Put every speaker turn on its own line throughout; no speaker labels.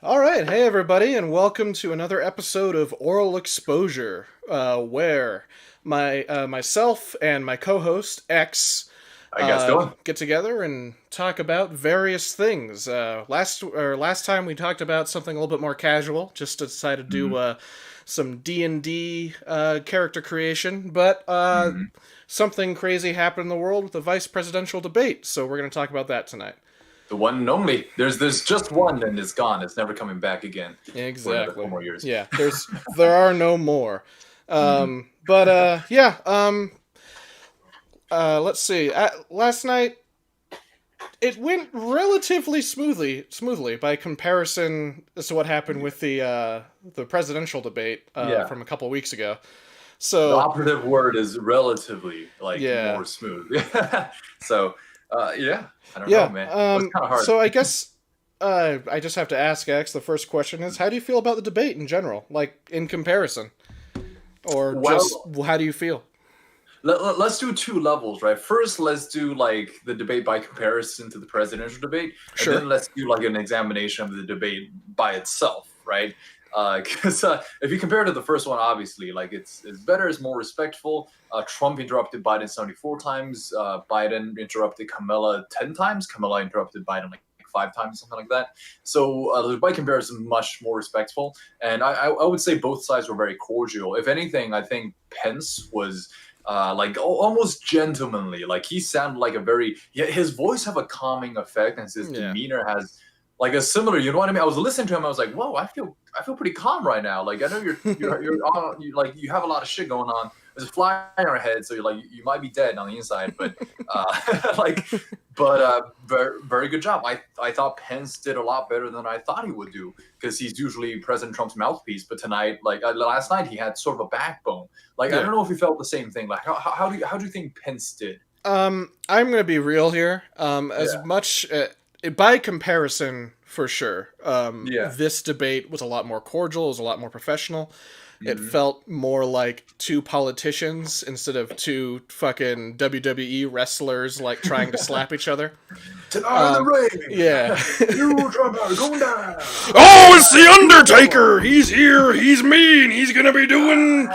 All right, hey everybody, and welcome to another episode of Oral Exposure, where myself and my co-host X
How you guys doing?
get together and talk about various things. Last time we talked about something a little bit more casual, just decided to do
hmm
some D&D character creation, but
hmm
something crazy happened in the world with the vice presidential debate, so we're going to talk about that tonight.
The one and only. There's just one and it's gone. It's never coming back again for another four
Exactly.
more years.
Yeah, there are no more.
hmm
Yeah. Let's see. Last night it went relatively smoothly by comparison as to what happened with the presidential debate
Yeah.
from a couple weeks ago.
The
So
operative word is relatively
yeah,
more smooth. So yeah, I don't know,
yeah.
man. It was kind of hard.
So I guess I just have to ask X. The first question is, how do you feel about the debate in general, like in comparison, or just
Well,
how do you feel?
let's do two levels, right? First, let's do like the debate by comparison to the presidential debate, and
Sure.
then let's do like an examination of the debate by itself, right? Because if you compare to the first one, obviously, like it's better, it's more respectful. Trump interrupted Biden 74 times. Biden interrupted Kamala 10 times. Kamala interrupted Biden like 5 times, something like that. So the by comparison, much more respectful. And I would say both sides were very cordial. If anything, I think Pence was like almost gentlemanly. Like he sounded like a very yeah. His voice have a calming effect, and his
Yeah.
demeanor has like a similar. You know what I mean? I was listening to him. I was like, whoa, I feel pretty calm right now. Like I know you have a lot of shit going on. There's a fly in your head, so you're like you might be dead on the inside, but like very good job. I thought Pence did a lot better than I thought he would do because he's usually President Trump's mouthpiece. But tonight, like last night, he had sort of a backbone. Like I
Yeah.
don't know if you felt the same thing. Like how do you think Pence did?
I'm gonna be real here. As
Yeah,
much by comparison, for sure.
yeah,
This debate was a lot more cordial. It was a lot more professional. It
hmm
felt more like two politicians instead of two fucking WWE wrestlers like trying to slap each other.
Tonight in the
Yeah.
ring, you Trump are going down.
Oh,
Tonight
it's the
you Trump.
Undertaker. He's here. He's mean. He's gonna be doing.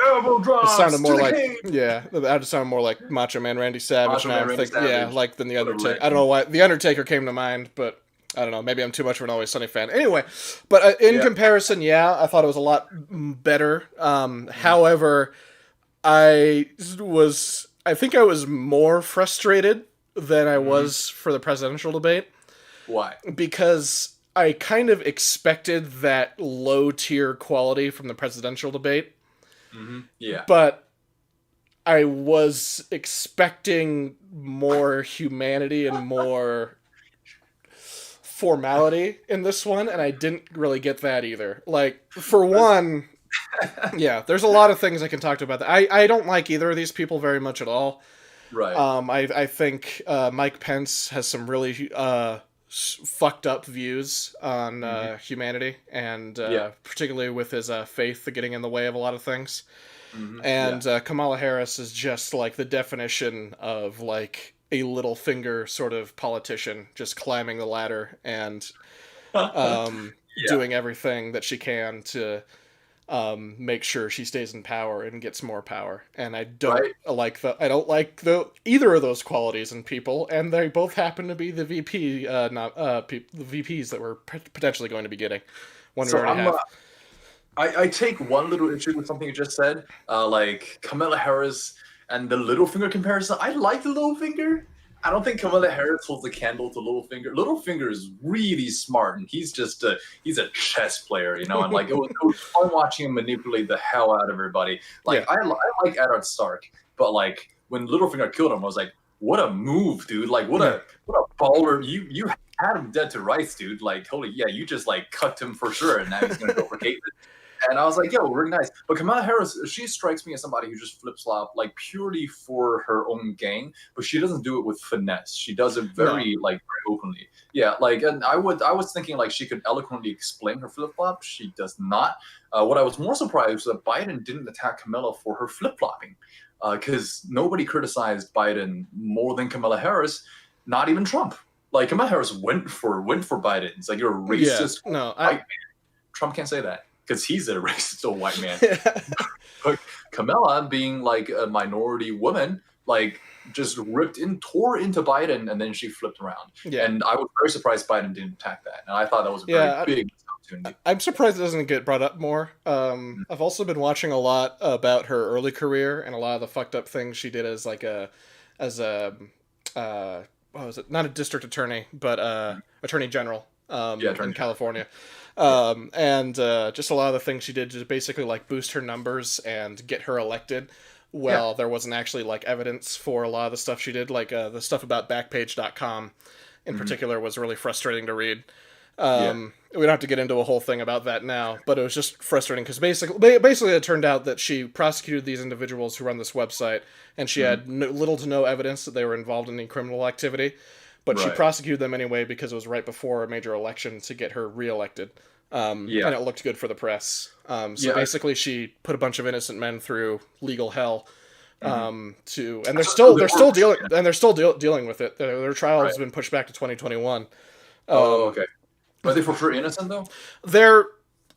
Elbow
It sounded
drops to
more
the
like,
cage.
yeah, that just sounded more like Macho Man Randy Savage
Macho
now.
Man
I'm
Randy
thinking, yeah,
Savage.
like than the
What a
Undertaker. I don't know
legend.
why the Undertaker came to mind, but I don't know. Maybe I'm too much of an Always Sunny fan. Anyway, but in
Yeah.
comparison, yeah, I thought it was a lot better. However, I think I was more frustrated than I
hmm
was for the presidential debate
Why?
because I kind of expected that low tier quality from the presidential debate,
Yeah.
but I was expecting more humanity and more formality in this one, and I didn't really get that either. Like, for one, yeah, there's a lot of things I can talk about. I don't like either of these people very much at all.
Right.
I think Mike Pence has some really fucked up views on
hmm
humanity, and
Yeah.
particularly with his faith getting in the way of a lot of things.
Yeah.
And Kamala Harris is just like the definition of like a little finger sort of politician, just climbing the ladder and
Yeah.
doing everything that she can to make sure she stays in power and gets more power. And
Right.
I don't like the either of those qualities in people, and they both happen to be the VP not the VPs that we're potentially going to be getting. One we
So
already have.
I take one little issue with something you just said. Like Kamala Harris and the little finger comparison. I like the little finger. I don't think Kamala Harris holds a candle to Littlefinger. Littlefinger is really smart, and he's a chess player, you know. And like it was fun watching him manipulate the hell out of everybody. Like
Yeah.
I like Eddard Stark, but like when Littlefinger killed him, I was like, what a move, dude! Like
Yeah.
what a baller! You had him dead to rights, dude. Like holy yeah, you just like cut him for sure, and now he's gonna go for Caitlyn. And I was like, yo, really nice. But Kamala Harris, she strikes me as somebody who just flip flop like purely for her own gain, but she doesn't do it with finesse. She does it
No.
very like very openly. Yeah, like and I was thinking like she could eloquently explain her flip flop. She does not. What I was more surprised was that Biden didn't attack Kamala for her flip flopping, because nobody criticized Biden more than Kamala Harris, not even Trump. like Kamala Harris went for Biden. It's like you're a
Yeah,
racist
no,
white man. Trump can't say that because he's a racist old white man. But Kamala, being like a minority woman, like just tore into Biden, and then she flipped around.
yeah,
And I was very surprised Biden didn't attack that. And I thought that was a very
yeah.
big opportunity.
I'm surprised it doesn't get brought up more. I've also been watching a lot about her early career and a lot of the fucked up things she did as as a, what was it? Not a district attorney, but attorney general
Yeah,
in California.
Yeah.
And just a lot of the things she did to basically like boost her numbers and get her elected. Well, there wasn't actually like evidence for a lot of the stuff she did, like the stuff about Backpage.com in particular was really frustrating to read. We don't have to get into a whole thing about that now, but it was just frustrating because basically it turned out that she prosecuted these individuals who run this website, and she had little to no evidence that they were involved in any criminal activity, but she prosecuted them anyway because it was right before a major election to get her reelected. And it looked good for the press. Basically, she put a bunch of innocent men through legal hell. And they're still dealing with it. Their trial has been pushed back to 2021.
Okay. Are they for sure innocent though?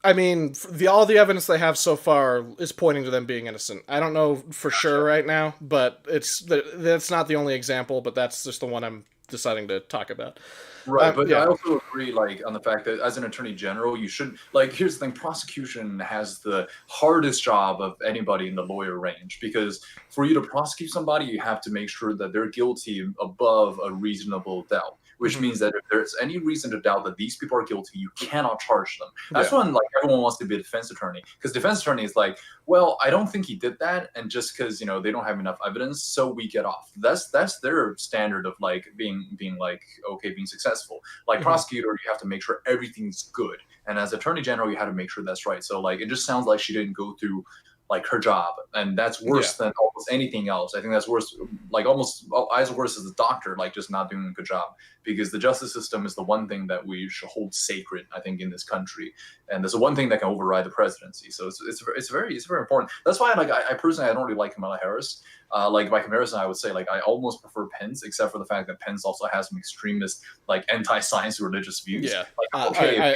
I mean, all the evidence they have so far is pointing to them being innocent. I don't know for sure right now, but that's not the only example. But that's just the one I'm deciding to talk about.
Right, but I also agree, like, on the fact that as an attorney general, you should, like, here's the thing: prosecution has the hardest job of anybody in the lawyer range, because for you to prosecute somebody, you have to make sure that they're guilty above a reasonable doubt. Which means that if there's any reason to doubt that these people are guilty, you cannot charge them. That's when like everyone wants to be a defense attorney, because defense attorney is like, well, I don't think he did that, and just because they don't have enough evidence, so we get off. That's their standard of like being like okay, being successful. Like prosecutor, you have to make sure everything's good, and as attorney general, you have to make sure that's right. So like it just sounds like she didn't go through like her job, and that's worse than almost anything else. I think that's worse, like almost as worse as the doctor, like just not doing a good job, because the justice system is the one thing that we should hold sacred, I think, in this country, and there's the one thing that can override the presidency. So it's very important. That's why like I personally I don't really like Kamala Harris. Like by comparison, I would say like I almost prefer Pence, except for the fact that Pence also has some extremist like anti-science religious views.
Yeah,
like, okay,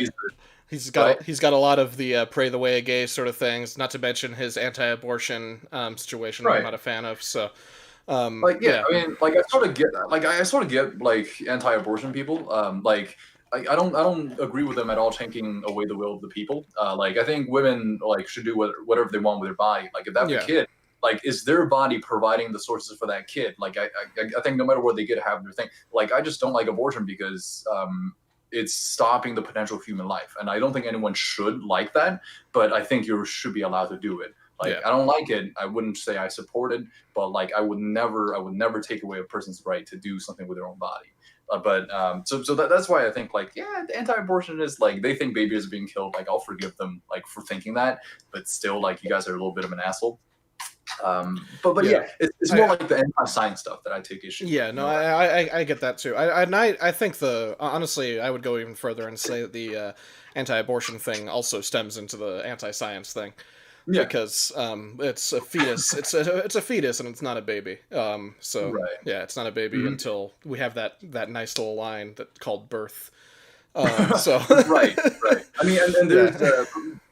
he's got a lot of the pray the way of gay sort of things, not to mention his anti-abortion situation that I'm not a fan of. So
I mean, like I sort of get that. Like I sort of get like anti-abortion people. I don't agree with them at all taking away the will of the people. Like I think women like should do whatever they want with their body. Like if that's a kid, like is their body providing the sources for that kid? Like I think no matter what they get to have their thing. Like I just don't like abortion because it's stopping the potential of human life, and I don't think anyone should like that. But I think you should be allowed to do it. Like I don't like it. I wouldn't say I support it, but like I would never take away a person's right to do something with their own body. So that's why I think like anti-abortionists, like they think babies are being killed. Like I'll forgive them like for thinking that, but still like you guys are a little bit of an asshole. It's more like the anti-science stuff that I take issue.
Yeah, no, I get that too. I think honestly, I would go even further and say that the anti-abortion thing also stems into the anti-science thing. Yeah. Because it's a fetus. It's a fetus, and it's not a baby. It's not a baby until we have that nice little line that called birth.
Right. I mean, and there's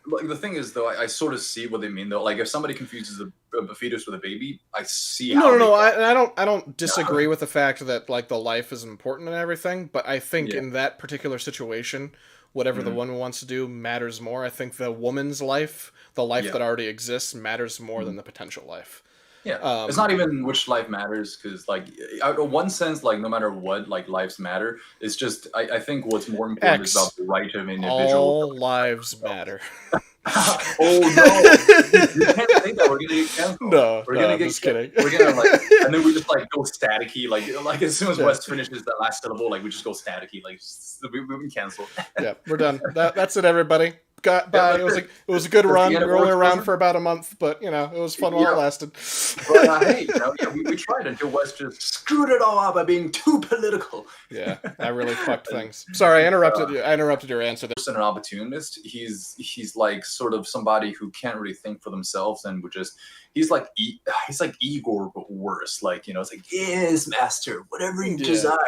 like the thing is though, I sort of see what they mean though. Like if somebody confuses a fetus with a baby, I see how.
No. I don't disagree with the fact that like the life is important and everything, but I think in that particular situation, whatever the woman wants to do matters more. I think the woman's life, the life that already exists, matters more than the potential life.
Yeah, it's not even which life matters, because like in one sense, like no matter what, like lives matter. It's just I think what's more important is about the right of an individual.
All lives matter.
Oh no! You can't say that. We're gonna get canceled.
No, I'm just kidding.
We're gonna like, and then we just like go staticky. Like as soon as West finishes that last syllable, like we just go staticky. Like we've been canceled.
Yeah, we're done. That's it, everybody. got
Yeah,
by.
that's
It
it.
was a good
That's the
run.
end
We
of
were only
West's
around
prison.
for about a month, but you know, it was fun while it
Yeah,
lasted.
but hey, yeah, we tried until West just screwed it all up by being too political.
Yeah, I really fucked things. Sorry, I interrupted you. I interrupted your answer there.
An opportunist. He's like sort of somebody who can't really think for themselves and would just he's like Igor but worse. Like, you know, it's like, yes, master, whatever you
Yeah.
desire.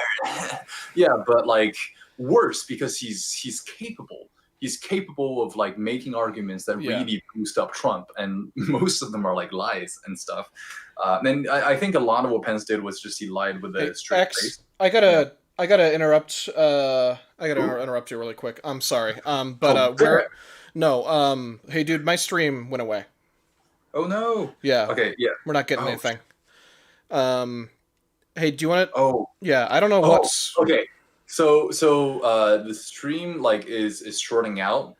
Yeah, but like worse because he's capable. He's capable of like making arguments that
Yeah.
really boost up Trump, and most of them are like lies and stuff. And I think a lot of what Pence did was just he lied with a
Hey,
straight
X,
face.
I gotta interrupt. I gotta
Ooh.
interrupt you really quick. I'm sorry. But
Oh,
where? No. Hey, dude, my stream went away.
oh no.
Yeah,
Okay, yeah.
we're not getting
Oh,
anything. Hey, do you want to?
oh,
Yeah, I don't know
oh,
what's.
okay. The stream like is shorting out.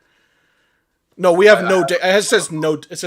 No, we have
I
no. It says no. It says